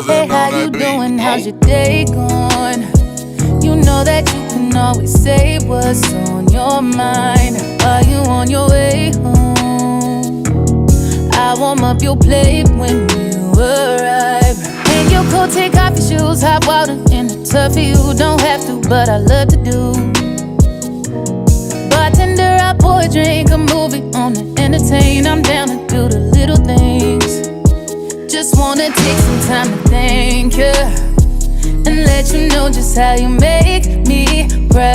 Hey, how you doing? How's your day going? You know that you can always say what's on your mind. Are you on your way home? I warm up your plate when you arrive. Hang your coat, take off your shoes. Hot water in the tub for you. Don't have to, but I love to do. Bartender, I pour a drink, a movie on to entertain. I'm down to do the little things. Just wanna take some time to thank you and let you know just how you make me proud.